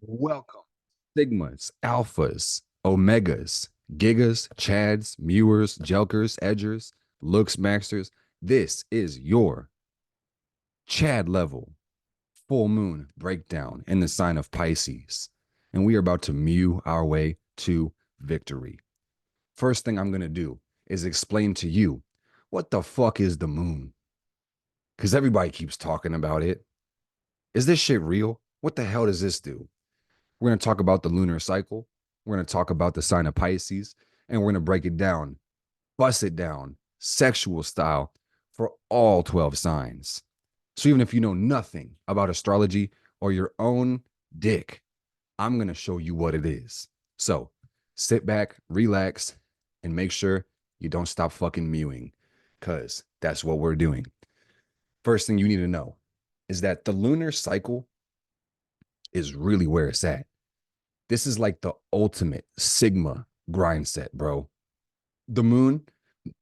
Welcome. Sigmas, alphas, omegas, gigas, chads, mewers, jelkers, edgers, looksmaxxers. This is your Chad level full moon breakdown in the sign of Pisces. And we are about to mew our way to victory. First thing I'm going to do is explain to you what the fuck is the moon? Because everybody keeps talking about it. Is this shit real? What the hell does this do? We're going to talk about the lunar cycle. We're going to talk about the sign of Pisces, and we're going to break it down, bust it down, sexual style for all 12 signs. So even if you know nothing about astrology or your own dick, I'm going to show you what it is. So sit back, relax, and make sure you don't stop fucking mewing, because that's what we're doing. First thing you need to know is that the lunar cycle is really where it's at. This is like the ultimate Sigma grind set, bro. The moon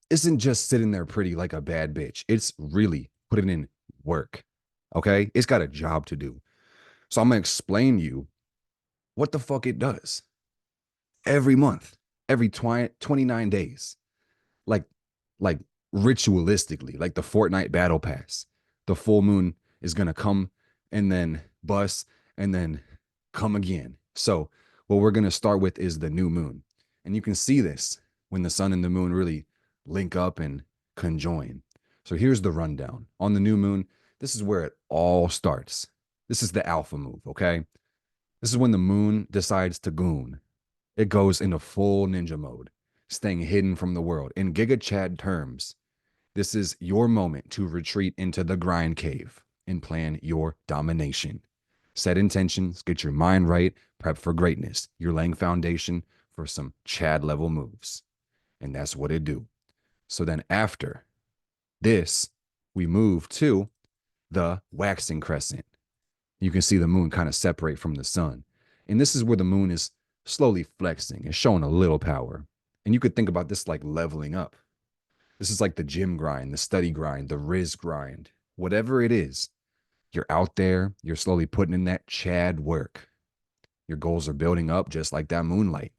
isn't just sitting there pretty like a bad bitch. It's really putting in work. Okay. It's got a job to do. So I'm going to explain to you what the fuck it does every month, every 29 days, like, like ritualistically, like the Fortnite battle pass. The full moon is going to come and then bust and then come again. So what we're going to start with is the new moon. And you can see this when the sun and the moon really link up and conjoin. So here's the rundown. On the new moon, this is where it all starts. This is the alpha move, okay? This is when the moon decides to goon. It goes into full ninja mode, staying hidden from the world. In Giga Chad terms, this is your moment to retreat into the grind cave and plan your domination. Set intentions, get your mind right, prep for greatness. You're laying foundation for some Chad level moves. And that's what it do. So then after this, we move to the waxing crescent. You can see the moon kind of separate from the sun. And this is where the moon is slowly flexing and showing a little power. And you could think about this like leveling up. This is like the gym grind, the study grind, the rizz grind, whatever it is. You're out there, you're slowly putting in that Chad work. Your goals are building up just like that moonlight.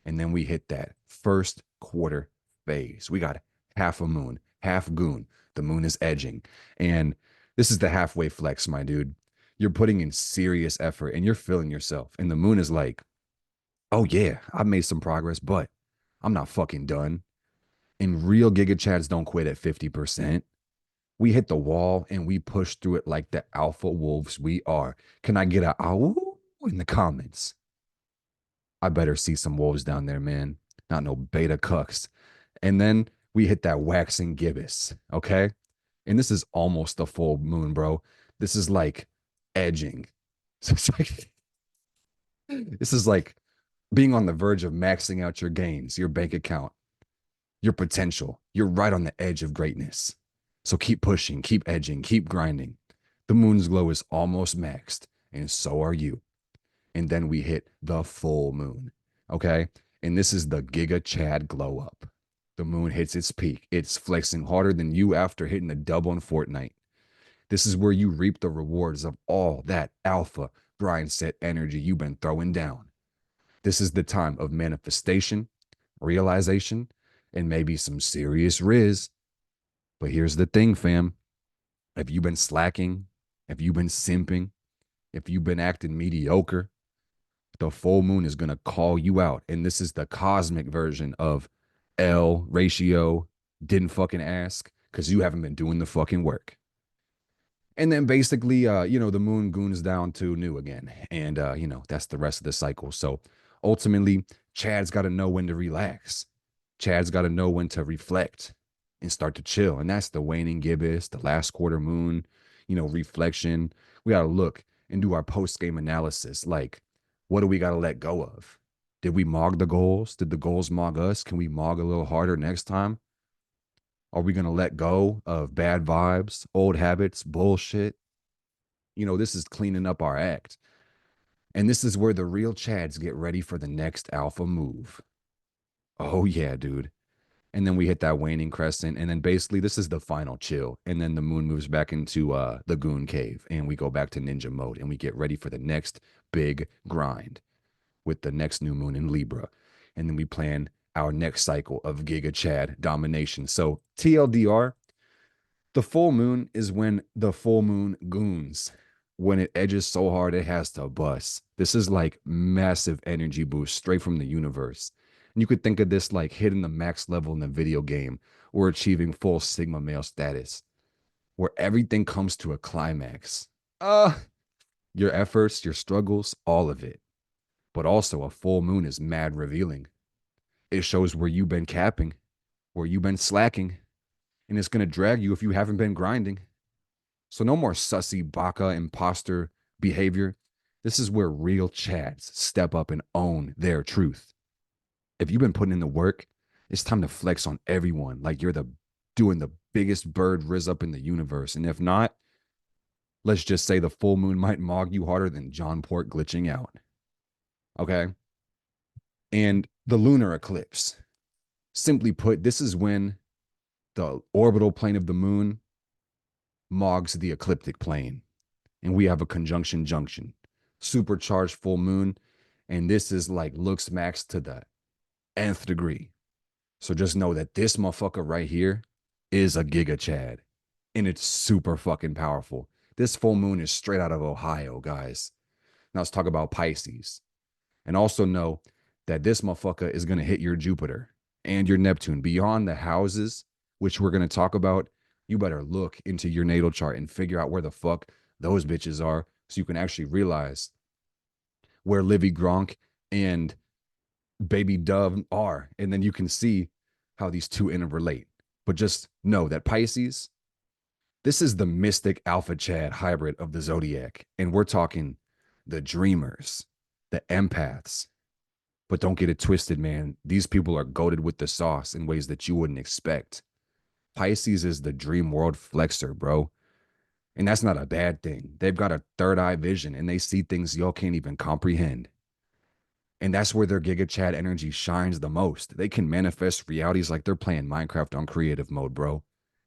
And then we hit that first quarter phase. We got half a moon, half goon. The moon is edging. And this is the halfway flex, my dude. You're putting in serious effort and you're feeling yourself. And the moon is like, oh, yeah, I've made some progress, but I'm not fucking done. And real Giga Chads don't quit at 50%. We hit the wall and we push through it like the alpha wolves we are. Can I get a ow in the comments? I better see some wolves down there, man. Not no beta cucks. And then we hit that waxing gibbous, okay? And this is almost a full moon, bro. This is like edging. So it's like this is like being on the verge of maxing out your gains, your bank account, your potential. You're right on the edge of greatness. So keep pushing, keep edging, keep grinding. The moon's glow is almost maxed, and so are you. And then we hit the full moon. Okay. And this is the Giga Chad glow up. The moon hits its peak. It's flexing harder than you after hitting the double in Fortnite. This is where you reap the rewards of all that alpha grind set energy you've been throwing down. This is the time of manifestation, realization, and maybe some serious rizz. But here's the thing, fam. Have you been slacking? Have you been simping? If you've been acting mediocre, the full moon is going to call you out. And this is the cosmic version of L ratio, didn't fucking ask because you haven't been doing the fucking work. And then basically, the moon goons down to new again. And, that's the rest of the cycle. So ultimately, Chad's got to know when to relax. Chad's got to know when to reflect and start to chill. And that's the waning gibbous, the last quarter moon, reflection. We got to look and do our post game analysis. Like, what do we got to let go of? Did we mog the goals? Did the goals mog us? Can we mog a little harder next time? Are we going to let go of bad vibes, old habits, bullshit? This is cleaning up our act. And this is where the real Chads get ready for the next alpha move. Oh, yeah, dude. And then we hit that waning crescent. And then basically, this is the final chill. And then the moon moves back into the goon cave. And we go back to ninja mode. And we get ready for the next big grind with the next new moon in Libra. And then we plan our next cycle of Giga Chad domination. So, TLDR, the full moon is when the full moon goons, when it edges so hard it has to bust. This is like massive energy boost straight from the universe. And you could think of this like hitting the max level in a video game or achieving full Sigma male status, where everything comes to a climax. Your efforts, your struggles, all of it. But also, a full moon is mad revealing. It shows where you've been capping, where you've been slacking, and it's going to drag you if you haven't been grinding. So, no more sussy, baka, imposter behavior. This is where real chads step up and own their truth. If you've been putting in the work, it's time to flex on everyone like you're the doing the biggest bird rizz up in the universe. And if not, let's just say the full moon might mog you harder than John Port glitching out. Okay. And the lunar eclipse. Simply put, this is when the orbital plane of the moon mogs the ecliptic plane. And we have a conjunction junction, supercharged full moon. And this is like looks max to the nth degree. So just know that this motherfucker right here is a Giga Chad. And it's super fucking powerful. This full moon is straight out of Ohio, guys. Now let's talk about Pisces. And also know that this motherfucker is going to hit your Jupiter and your Neptune beyond the houses, which we're going to talk about. You better look into your natal chart and figure out where the fuck those bitches are so you can actually realize where Livvy Gronk and Baby Dove are. And then you can see how these two interrelate. But just know that Pisces, this is the mystic alpha Chad hybrid of the zodiac. And we're talking the dreamers, the empaths. But don't get it twisted, man. These people are goated with the sauce in ways that you wouldn't expect. Pisces is the dream world flexor, bro. And that's not a bad thing. They've got a third eye vision and they see things y'all can't even comprehend. And that's where their Giga Chad energy shines the most. They can manifest realities like they're playing Minecraft on creative mode, bro.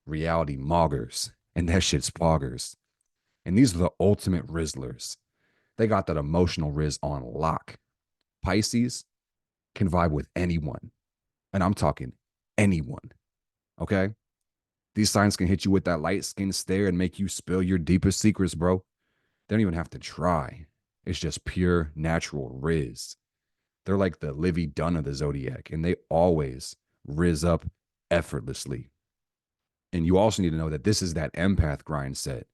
Reality moggers. And that shit's poggers. And these are the ultimate rizzlers. They got that emotional rizz on lock. Pisces can vibe with anyone. And I'm talking anyone. Okay? These signs can hit you with that light skin stare and make you spill your deepest secrets, bro. They don't even have to try. It's just pure natural rizz. They're like the livvy dunne of the zodiac, and they always rizz up effortlessly. And you also need to know that this is that empath grind set.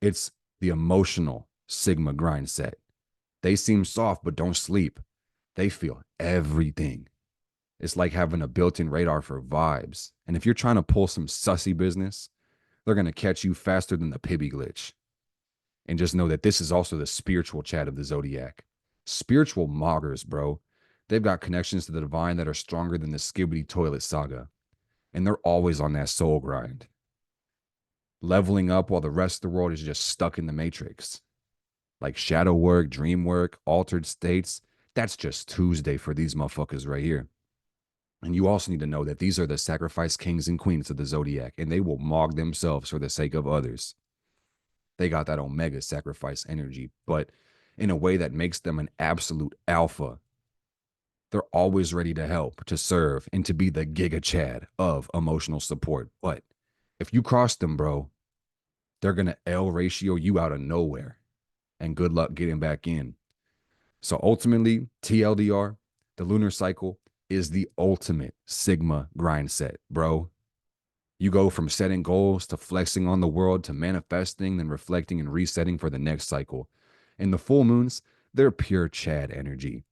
It's the emotional Sigma grind set. They seem soft, but don't sleep. They feel everything. It's like having a built-in radar for vibes. And if you're trying to pull some sussy business, they're going to catch you faster than the pibby glitch. And just know that this is also the spiritual chat of the zodiac. Spiritual moggers, bro. They've got connections to the divine that are stronger than the skibbity toilet saga. And they're always on that soul grind. Leveling up while the rest of the world is just stuck in the matrix. Like shadow work, dream work, altered states. That's just Tuesday for these motherfuckers right here. And you also need to know that these are the sacrifice kings and queens of the zodiac, and they will mog themselves for the sake of others. They got that omega sacrifice energy, but in a way that makes them an absolute alpha. They're always ready to help, to serve, and to be the Giga Chad of emotional support. But if you cross them, bro, they're going to L ratio you out of nowhere. And good luck getting back in. So ultimately, TLDR, the lunar cycle is the ultimate Sigma grind set, bro. You go from setting goals to flexing on the world to manifesting, then reflecting and resetting for the next cycle. And the full moons, they're pure Chad energy,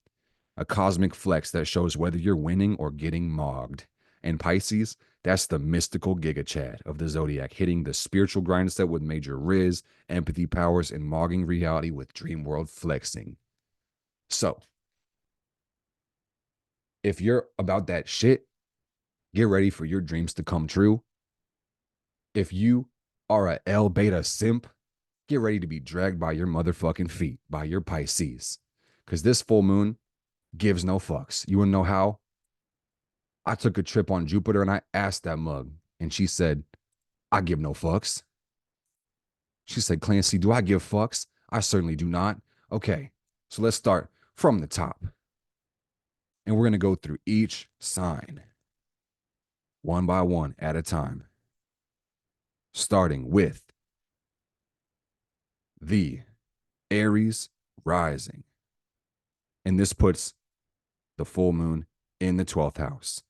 a cosmic flex that shows whether you're winning or getting mogged. And Pisces, that's the mystical Giga Chad of the zodiac, hitting the spiritual grind set with major rizz, empathy powers, and mogging reality with dream world flexing. So, if you're about that shit, get ready for your dreams to come true. If you are a L beta simp, get ready to be dragged by your motherfucking feet, by your Pisces. Because this full moon gives no fucks. You wanna know how? I took a trip on Jupiter and I asked that mug, and she said, I give no fucks. She said, Clancy, do I give fucks? I certainly do not. Okay. So let's start from the top. And we're going to go through each sign one by one at a time, starting with the Aries rising. And this puts the full moon in the 12th house.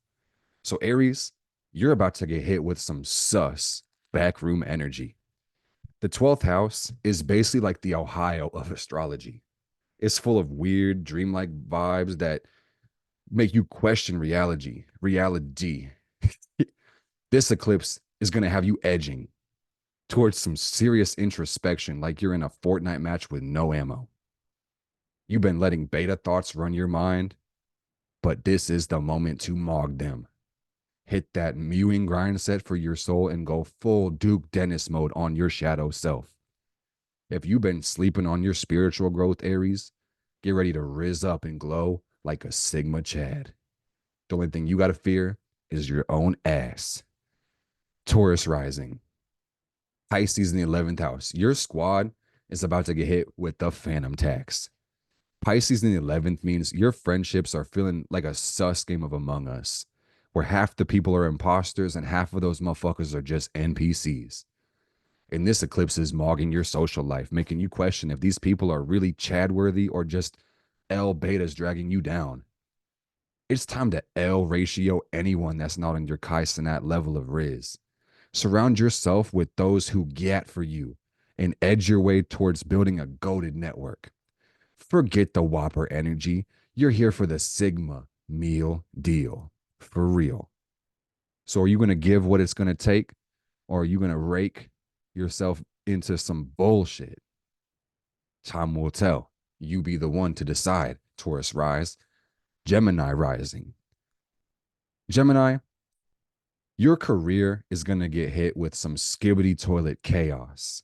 So, Aries, you're about to get hit with some sus backroom energy. The 12th house is basically like the Ohio of astrology. It's full of weird, dreamlike vibes that make you question reality. This eclipse is going to have you edging towards some serious introspection, like you're in a Fortnite match with no ammo. You've been letting beta thoughts run your mind, but this is the moment to mog them. Hit that mewing grind set for your soul and go full Duke Dennis mode on your shadow self. If you've been sleeping on your spiritual growth, Aries, get ready to rizz up and glow like a Sigma Chad. The only thing you got to fear is your own ass. Taurus rising. Pisces in the 11th house. Your squad is about to get hit with the phantom tax. Pisces in the 11th means your friendships are feeling like a sus game of Among Us, where half the people are imposters and half of those motherfuckers are just NPCs. And this eclipse is mogging your social life, making you question if these people are really Chad worthy or just L betas dragging you down. It's time to L ratio anyone that's not on your cenat level of rizz. Surround yourself with those who get for you and edge your way towards building a goated network. Forget the whopper energy. You're here for the Sigma meal deal. For real. So are you going to give what it's going to take, or are you going to rake yourself into some bullshit? Time will tell. You be the one to decide. Taurus rise. Gemini rising. Gemini, your career is going to get hit with some skibbity toilet chaos.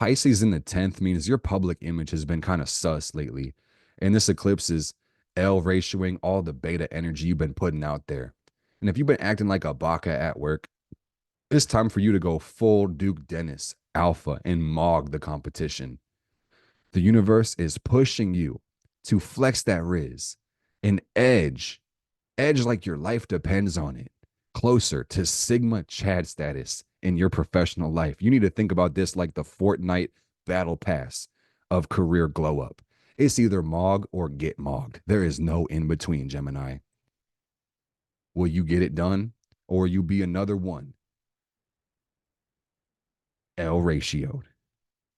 Pisces in the 10th means your public image has been kind of sus lately. And this eclipse is L ratioing all the beta energy you've been putting out there. And if you've been acting like a baka at work, it's time for you to go full Duke Dennis alpha and mog the competition. The universe is pushing you to flex that rizz and edge like your life depends on it, closer to Sigma Chad status in your professional life. You need to think about this like the Fortnite battle pass of career glow up. It's either mog or get mogged. There is no in between, Gemini. Will you get it done, or will you be another one? L ratioed.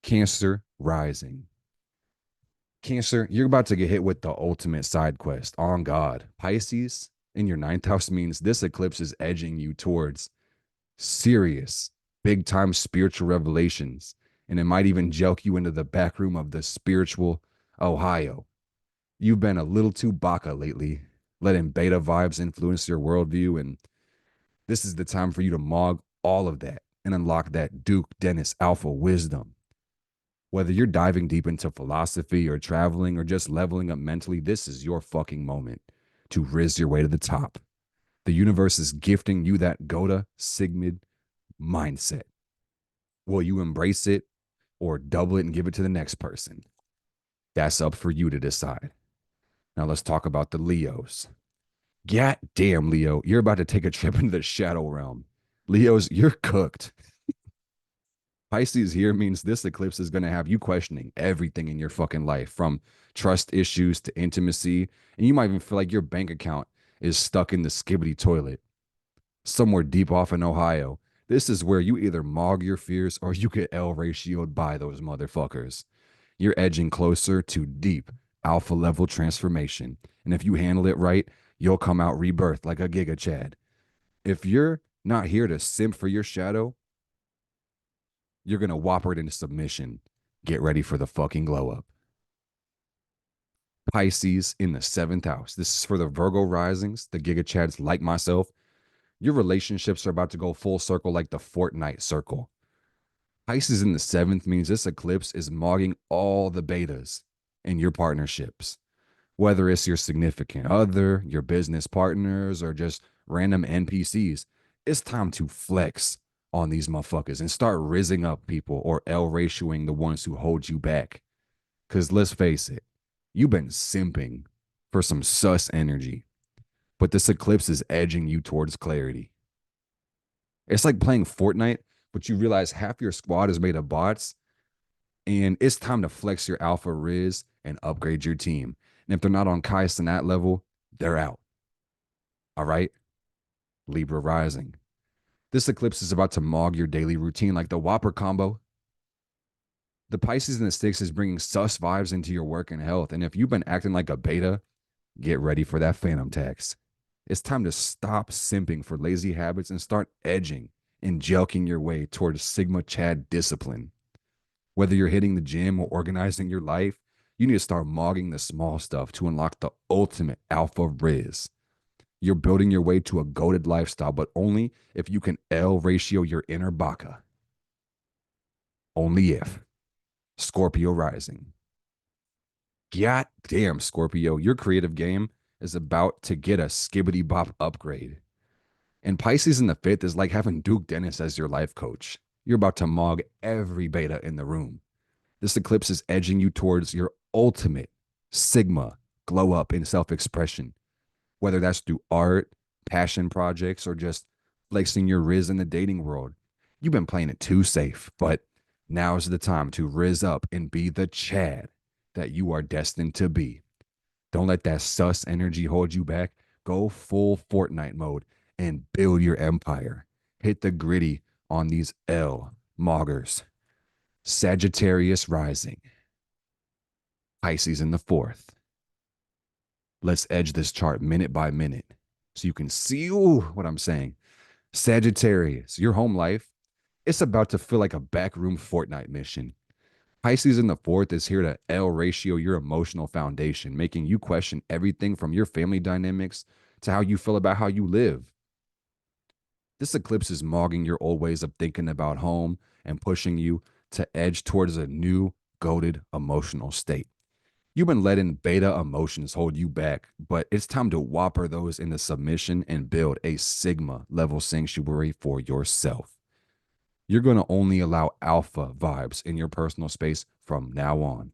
Cancer rising. Cancer, you're about to get hit with the ultimate side quest on God. Pisces in your 9th house means this eclipse is edging you towards serious, big time spiritual revelations. And it might even joke you into the back room of the spiritual Ohio. You've been a little too baka lately, letting beta vibes influence your worldview. And this is the time for you to mog all of that and unlock that Duke Dennis alpha wisdom. Whether you're diving deep into philosophy or traveling or just leveling up mentally, this is your fucking moment to rizz your way to the top. The universe is gifting you that Gota Sigmid mindset. Will you embrace it or double it and give it to the next person? That's up for you to decide. Now let's talk about the Leos. God damn, Leo, you're about to take a trip into the shadow realm. Leos, you're cooked. Pisces here means this eclipse is going to have you questioning everything in your fucking life, from trust issues to intimacy. And you might even feel like your bank account is stuck in the skibbity toilet somewhere deep off in Ohio. This is where you either mog your fears or you get L ratioed by those motherfuckers. You're edging closer to deep alpha level transformation. And if you handle it right, you'll come out rebirthed like a Giga Chad. If you're not here to simp for your shadow, you're going to whopper it into submission. Get ready for the fucking glow up. Pisces in the 7th house. This is for the Virgo risings, the Giga Chads like myself. Your relationships are about to go full circle like the Fortnite circle. Pisces in the 7th means this eclipse is mogging all the betas in your partnerships. Whether it's your significant other, your business partners, or just random NPCs, it's time to flex on these motherfuckers and start rizzing up people or L ratioing the ones who hold you back. Because let's face it, You've been simping for some sus energy, but this eclipse is edging you towards clarity. It's like playing Fortnite, but you realize half your squad is made of bots, and it's time to flex your alpha rizz and upgrade your team. And if they're not on cenat level, they're out. All right? Libra rising. This eclipse is about to mog your daily routine like the whopper combo. The Pisces and the sticks is bringing sus vibes into your work and health. And if you've been acting like a beta, get ready for that phantom tax. It's time to stop simping for lazy habits and start edging and jelking your way towards Sigma Chad discipline. Whether you're hitting the gym or organizing your life, you need to start mogging the small stuff to unlock the ultimate alpha rizz. You're building your way to a goated lifestyle, but only if you can L ratio your inner baka. Only if. Scorpio rising. God damn, Scorpio, your creative game is about to get a skibbity bop upgrade. And Pisces in the fifth is like having Duke Dennis as your life coach. You're about to mog every beta in the room. This eclipse is edging you towards your ultimate Sigma glow up in self expression, whether that's through art, passion projects, or just flexing your rizz in the dating world. You've been playing it too safe, but now's the time to rizz up and be the Chad that you are destined to be. Don't let that sus energy hold you back. Go full Fortnite mode and build your empire. Hit the gritty on these L moggers. Sagittarius rising. Pisces in the fourth. Let's edge this chart minute by minute so you can see what I'm saying. Sagittarius, your home life, it's about to feel like a backroom Fortnite mission. Pisces in the fourth is here to L ratio your emotional foundation, making you question everything from your family dynamics to how you feel about how you live. This eclipse is mogging your old ways of thinking about home and pushing you to edge towards a new, goaded emotional state. You've been letting beta emotions hold you back, but it's time to whopper those into submission and build a Sigma level sanctuary for yourself. You're going to only allow alpha vibes in your personal space from now on.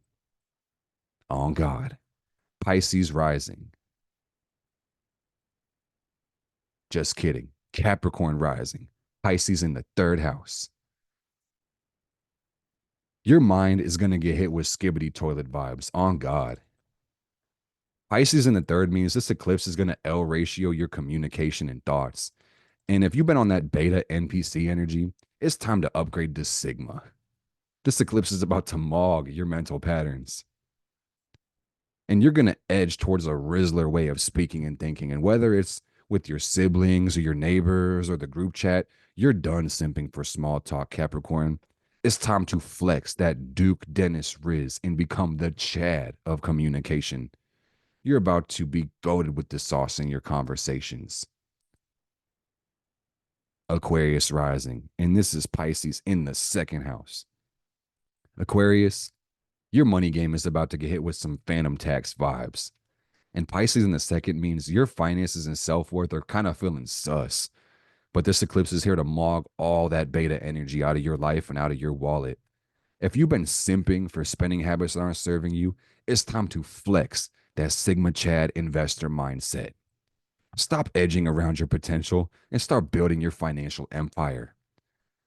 On God. Pisces rising. Just kidding. Capricorn rising. Pisces in the third house. Your mind is going to get hit with skibbity toilet vibes. On God. Pisces in the third means this eclipse is going to L ratio your communication and thoughts. And if you've been on that beta NPC energy, it's time to upgrade to Sigma. This eclipse is about to mog your mental patterns. And you're going to edge towards a Rizzler way of speaking and thinking. And whether it's with your siblings or your neighbors or the group chat, you're done simping for small talk, Capricorn. It's time to flex that Duke Dennis Rizz and become the Chad of communication. You're about to be goaded with the sauce in your conversations. Aquarius rising, and this is Pisces in the second house. Aquarius, your money game is about to get hit with some phantom tax vibes. And Pisces in the second means your finances and self worth are kind of feeling sus. But this eclipse is here to mog all that beta energy out of your life and out of your wallet. If you've been simping for spending habits that aren't serving you, it's time to flex that Sigma Chad investor mindset. Stop edging around your potential and start building your financial empire.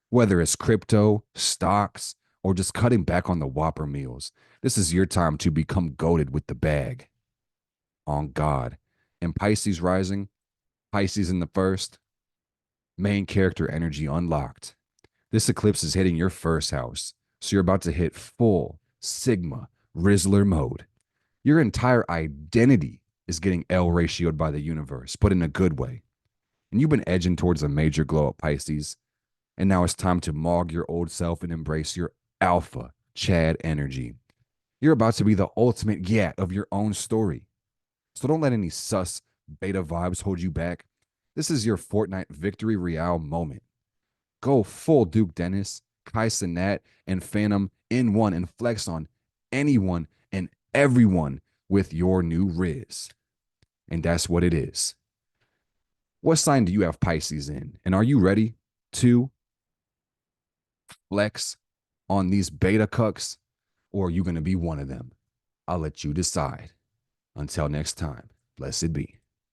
Whether it's crypto, stocks, or just cutting back on the Whopper meals, this is your time to become goated with the bag. On God. And Pisces rising, Pisces in the first, main character energy unlocked. This eclipse is hitting your first house, so you're about to hit full Sigma Rizzler mode. Your entire identity is getting L ratioed by the universe, but in a good way. And you've been edging towards a major glow up, Pisces. And now it's time to mog your old self and embrace your alpha Chad energy. You're about to be the ultimate gat of your own story. So don't let any sus beta vibes hold you back. This is your Fortnite victory royale moment. Go full Duke Dennis, cenat, and Fanum in one and flex on anyone and everyone with your new rizz. And that's what it is. What sign do you have Pisces in? And are you ready to flex on these beta cucks, or are you going to be one of them? I'll let you decide. Until next time, blessed be.